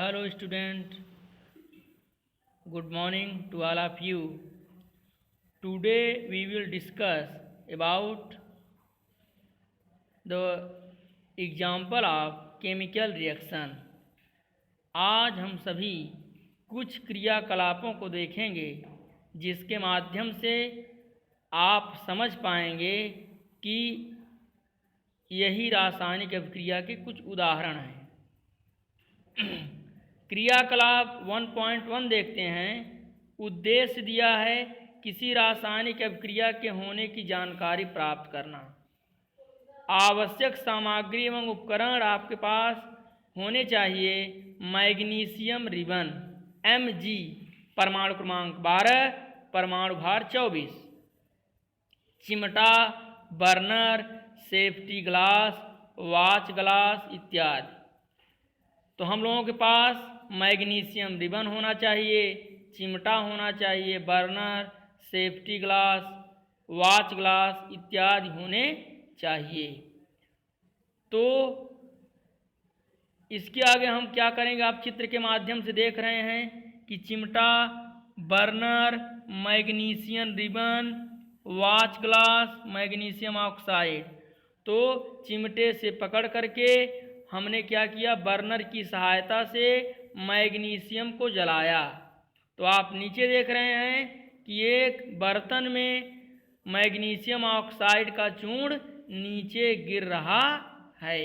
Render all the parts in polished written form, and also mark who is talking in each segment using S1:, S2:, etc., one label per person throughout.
S1: Hello student, good morning to all of you. Today we will discuss about the example of chemical reaction. आज हम सभी कुछ क्रियाकलापों को देखेंगे जिसके माध्यम से आप समझ पाएंगे कि यही रासायनिक अभिक्रिया के कुछ उदाहरण हैं। क्रियाकलाप 1.1 देखते हैं। उद्देश्य दिया है किसी रासायनिक अभिक्रिया के होने की जानकारी प्राप्त करना। आवश्यक सामग्री एवं उपकरण आपके पास होने चाहिए। मैग्नीशियम रिबन Mg, परमाणु क्रमांक 12, परमाणु भार 24, चिमटा, burner, safety glass, watch glass इत्यादि। तो हम लोगों के पास मैग्नीशियम रिबन होना चाहिए, चिमटा होना चाहिए, burner, safety glass, watch glass इत्यादि होने चाहिए। तो इसके आगे हम क्या करेंगे, आप चित्र के माध्यम से देख रहे हैं कि चिमटा, burner, magnesium ribbon, watch glass, magnesium oxide. तो चिमटे से पकड़ करके हमने क्या किया, बर्नर की सहायता से मैग्नीशियम को जलाया। तो आप नीचे देख रहे हैं कि एक बर्तन में मैग्नीशियम ऑक्साइड का चूर्ण नीचे गिर रहा है।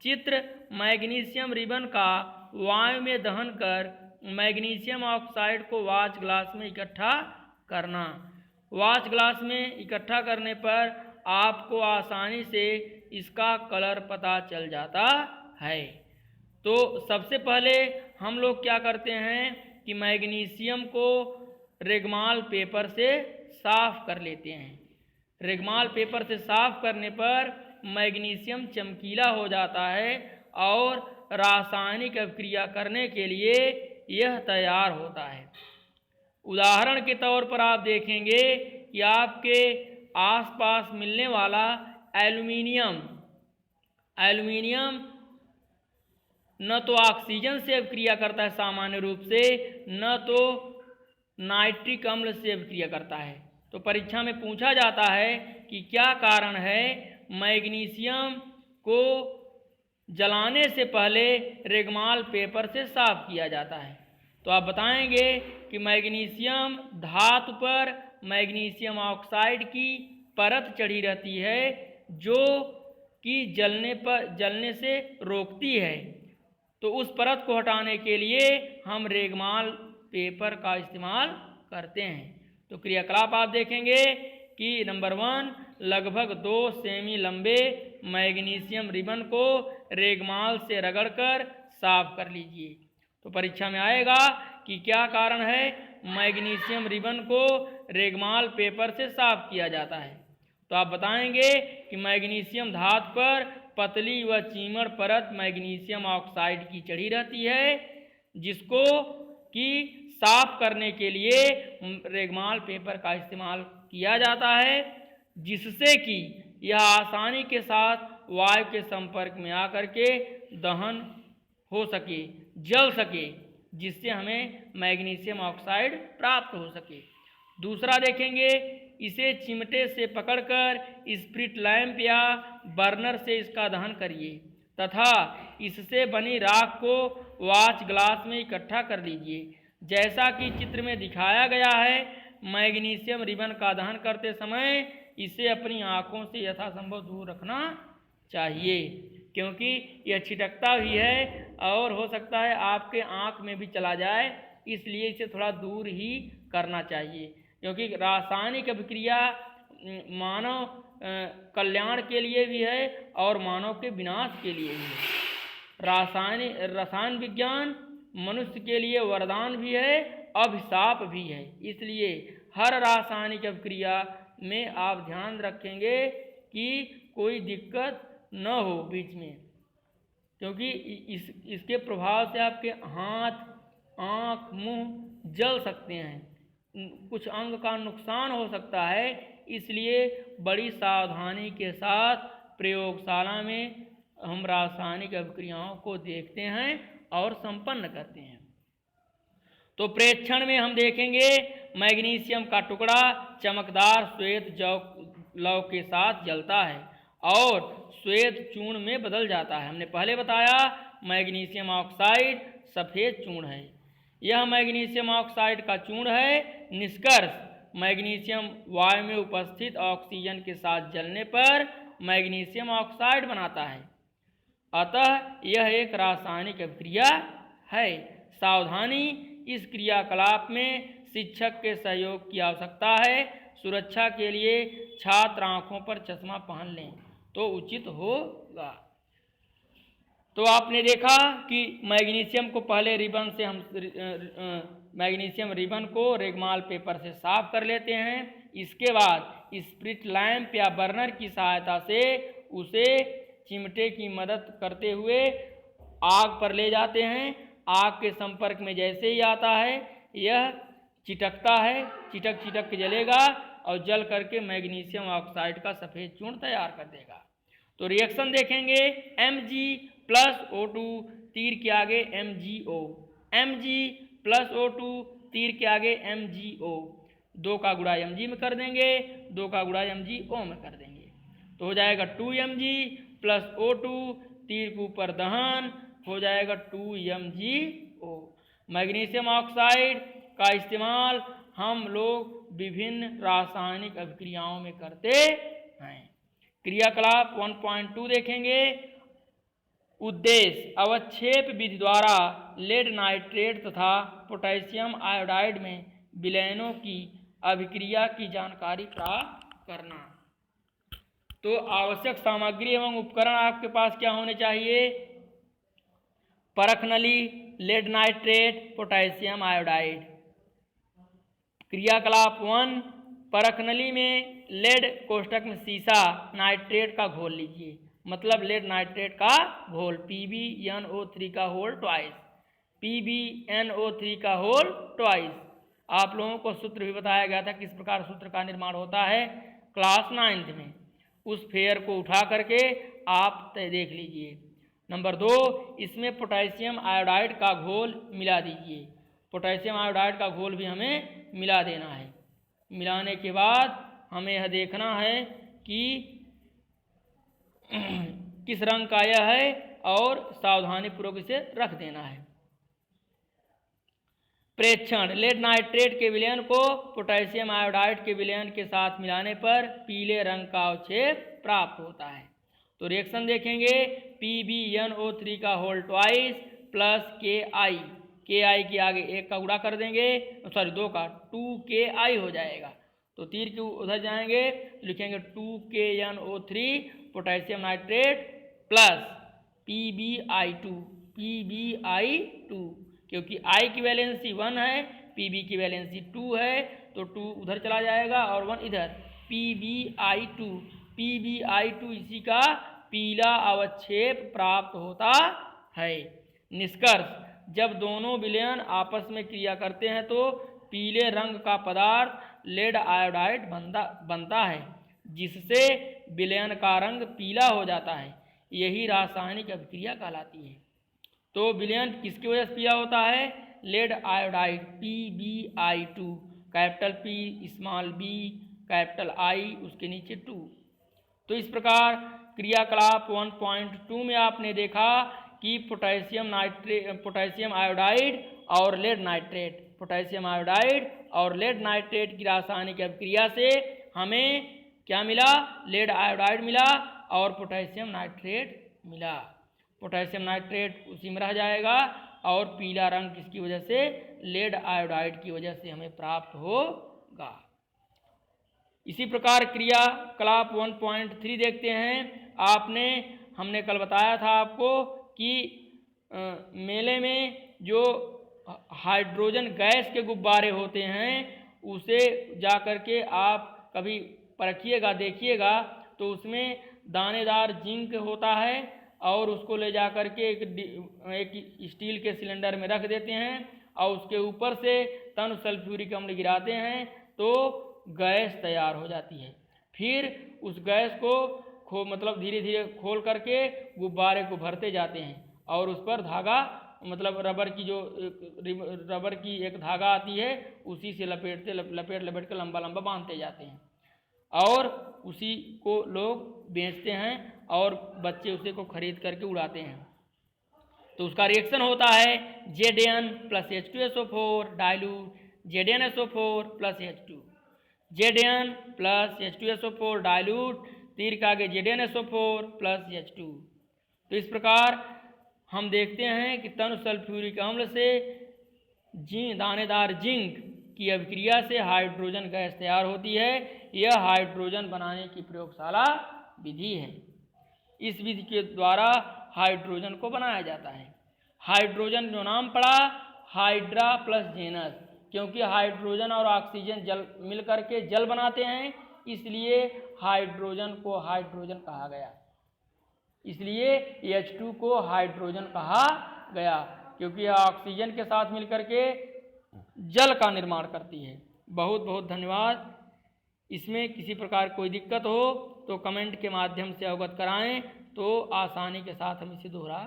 S1: चित्र मैग्नीशियम रिबन का वायु में दहन कर मैग्नीशियम ऑक्साइड को वाच ग्लास में इकट्ठा करना। वाच ग्लास में इकट्ठा करने पर आपको आसानी से इसका कलर पता चल जाता है। तो सबसे पहले हम लोग क्या करते हैं कि मैग्नीशियम को रेगमाल पेपर से साफ कर लेते हैं। रेगमाल पेपर से साफ करने पर मैग्नीशियम चमकीला हो जाता है और रासायनिक अभिक्रिया करने के लिए यह तैयार होता है। उदाहरण के तौर पर आप देखेंगे कि आपके आसपास मिलने वाला एल्युमिनियम न तो ऑक्सीजन से अभिक्रिया करता है सामान्य रूप से, न तो नाइट्रिक अम्ल से अभिक्रिया करता है। तो परीक्षा में पूछा जाता है कि क्या कारण है मैग्नीशियम को जलाने से पहले रेगमाल पेपर से साफ किया जाता है। तो आप बताएंगे कि मैग्नीशियम धातु पर मैग्नीशियम ऑक्साइड की परत चढ़ी रहती है जो कि जलने से रोकती है। तो उस परत को हटाने के लिए हम रेगमाल पेपर का इस्तेमाल करते हैं। तो क्रियाकलाप आप देखेंगे कि नंबर 1, लगभग 2 सेमी लंबे मैग्नीशियम रिबन को रेगमाल से रगड़कर साफ कर लीजिए। तो परीक्षा में आएगा कि क्या कारण है मैग्नीशियम रिबन को रेगमाल पेपर से साफ किया जाता है। तो आप बताएंगे कि मैग्नीशियम धातु पर पतली व चीमड़ परत मैग्नीशियम ऑक्साइड की चढ़ी रहती है जिसको कि साफ करने के लिए रेगमाल पेपर का इस्तेमाल किया जाता है, जिससे कि यह आसानी के साथ वायु के संपर्क में आकर के दहन हो सके, जल सके, जिससे हमें मैग्नीशियम ऑक्साइड प्राप्त हो सके। दूसरा देखेंगे, इसे चिमटे से पकड़कर स्प्रिट लैंप या बर्नर से इसका दहन करिए तथा इससे बनी राख को वाच ग्लास में इकट्ठा कर लीजिए। जैसा कि चित्र में दिखाया गया है, मैग्नीशियम रिबन का दहन करते समय इसे अपनी आँखों से यथासंभव दूर रखना चाहिए, क्योंकि यह छिटकता भी है और हो सकता है आपके आँख में भी चला जाए, इसलिए इसे थोड़ा दूर ही करना चाहिए। क्योंकि रासायनिक अभिक्रिया मानव कल्याण के लिए भी है और मानव के विनाश के लिए भी है। रसायन विज्ञान मनुष्य के लिए वरदान भी है, अभिशाप भी है। इसलिए हर रासायनिक अभिक्रिया में आप ध्यान रखेंगे कि कोई दिक्कत न हो बीच में, क्योंकि इसके प्रभाव से आपके हाथ, आँख, मुंह जल सकते हैं, कुछ अंग का नुकसान हो सकता है। इसलिए बड़ी सावधानी के साथ प्रयोगशाला में हम रासायनिक अभिक्रियाओं को देखते हैं और संपन्न करते हैं। तो प्रेक्षण में हम देखेंगे मैग्नीशियम का टुकड़ा चमकदार श्वेत लौ के साथ जलता है और श्वेत चूर्ण में बदल जाता है। हमने पहले बताया मैग्नीशियम ऑक्साइड सफ़ेद चूर्ण है। यह मैग्नीशियम ऑक्साइड का चूर्ण है। निष्कर्ष, मैग्नीशियम वायु में उपस्थित ऑक्सीजन के साथ जलने पर मैग्नीशियम ऑक्साइड बनाता है। अतः यह एक रासायनिक अभिक्रिया है। सावधानी, इस क्रियाकलाप में शिक्षक के सहयोग की आवश्यकता है। सुरक्षा के लिए छात्र आँखों पर चश्मा पहन लें तो उचित होगा। तो आपने देखा कि मैग्नीशियम को पहले रिबन से हम मैग्नीशियम रिबन को रेगमाल पेपर से साफ कर लेते हैं। इसके बाद स्प्रिट लैंप या बर्नर की सहायता से उसे चिमटे की मदद करते हुए आग पर ले जाते हैं। आग के संपर्क में जैसे ही आता है यह चिटकता है, चिटक के जलेगा और जल करके मैग्नीशियम ऑक्साइड का सफ़ेद चूर्ण तैयार कर देगा। तो रिएक्शन देखेंगे, Mg+O2 तीर के आगे MgO, Mg+O2 तीर के आगे MgO, 2 का गुणा Mg में कर देंगे, 2 का गुणा MgO में कर देंगे तो हो जाएगा 2Mg+O2 तीर के ऊपर दहन हो जाएगा 2MgO। मैग्नीशियम ऑक्साइड का इस्तेमाल हम लोग विभिन्न रासायनिक अभिक्रियाओं में करते हैं। क्रियाकलाप 1.2 देखेंगे। उद्देश्य, अवक्षेप विधि द्वारा लेड नाइट्रेट तथा पोटेशियम आयोडाइड में विलयनों की अभिक्रिया की जानकारी प्राप्त करना। तो आवश्यक सामग्री एवं उपकरण आपके पास क्या होने चाहिए? परख नली, लेड नाइट्रेट, पोटेशियम आयोडाइड। क्रियाकलाप 1, परख नली में लेड कोष्ठक में सीसा नाइट्रेट का घोल लीजिए, मतलब लेड नाइट्रेट का घोल PbNO3 का होल ट्वाइस, PbNO3 का होल ट्वाइस। आप लोगों को सूत्र भी बताया गया था किस प्रकार सूत्र का निर्माण होता है क्लास 9th में। उस फेयर को उठा करके आप देख लीजिए। नंबर 2, इसमें पोटेशियम आयोडाइड का घोल मिला दीजिए। पोटेशियम आयोडाइड का घोल भी हमें मिला देना है। मिलाने के बाद हमें यह देखना है कि किस रंग का यह है और सावधानीपूर्वक इसे रख देना है। प्रेक्षण, लेड नाइट्रेट के विलयन को पोटेशियम आयोडाइड के विलयन के साथ मिलाने पर पीले रंग का अवक्षेप प्राप्त होता है। तो रिएक्शन देखेंगे, PbNO3 का whole twice plus KI, KI के आगे 1 का गुणा कर देंगे, 2 का 2KI हो जाएगा। तो तीर के उधर जाएंगे तो लिखेंगे 2KNO3 potassium nitrate plus PbI2, क्योंकि I की वैलेंसी 1 है, Pb की वैलेंसी 2 है, तो 2 उधर चला जाएगा और 1 इधर, PbI2 इसी का पीला अवक्षेप प्राप्त होता है। निष्कर्ष, जब दोनों विलयन आपस में क्रिया करते हैं तो पीले रंग का पदार्थ लेड आयोडाइड बनता है, जिससे विलयन का रंग पीला हो जाता है। यही रासायनिक अभिक्रिया कहलाती है। तो विलयन किसकी वजह से पीला होता है? Lead iodide, PbI2, capital P small b capital I उसके नीचे 2। तो इस प्रकार क्रियाकलाप 1.2 में आपने देखा कि पोटेशियम आयोडाइड और लेड नाइट्रेट, पोटेशियम आयोडाइड और लेड नाइट्रेट की रासायनिक अभिक्रिया से हमें क्या मिला? लेड आयोडाइड मिला और पोटेशियम नाइट्रेट मिला। पोटेशियम नाइट्रेट उसी में रह जाएगा और पीला रंग किसकी वजह से? लेड आयोडाइड की वजह से हमें प्राप्त होगा। इसी प्रकार क्रियाकलाप 1.3 देखते हैं। हमने कल बताया था आपको कि मेले में जो हाइड्रोजन गैस के गुब्बारे होते हैं उसे जा कर के आप कभी परखिएगा, देखिएगा, तो उसमें दानेदार जिंक होता है और उसको ले जा कर के एक स्टील के सिलेंडर में रख देते हैं और उसके ऊपर से तन सल्फ्यूरिक अम्ल गिराते हैं तो गैस तैयार हो जाती है। फिर उस गैस को धीरे धीरे खोल करके गुब्बारे को भरते जाते हैं और उस पर धागा मतलब रबर की जो रबर की एक धागा आती है उसी से लपेट कर लंबा लंबा बांधते जाते हैं और उसी को लोग बेचते हैं और बच्चे उसे को खरीद करके उड़ाते हैं। तो उसका रिएक्शन होता है Zn plus H2SO4 dilute ZnSO4 plus H2, Zn plus H2SO4 dilute तीर का आगे ZnSO4 प्लस H2। तो इस प्रकार हम देखते हैं कि तनु सल्फ्यूरिक अम्ल से दानेदार जिंक की अभिक्रिया से हाइड्रोजन गैस तैयार होती है। यह हाइड्रोजन बनाने की प्रयोगशाला विधि है। इस विधि के द्वारा हाइड्रोजन को बनाया जाता है। हाइड्रोजन जो नाम पड़ा हाइड्रा प्लस जेनस, क्योंकि हाइड्रोजन और ऑक्सीजन जल मिल करके जल बनाते हैं, इसलिए हाइड्रोजन को हाइड्रोजन कहा गया। इसलिए H2 को हाइड्रोजन कहा गया, क्योंकि यह ऑक्सीजन के साथ मिलकर के जल का निर्माण करती है। बहुत बहुत धन्यवाद। इसमें किसी प्रकार कोई दिक्कत हो तो कमेंट के माध्यम से अवगत कराएं, तो आसानी के साथ हम इसे दोहरा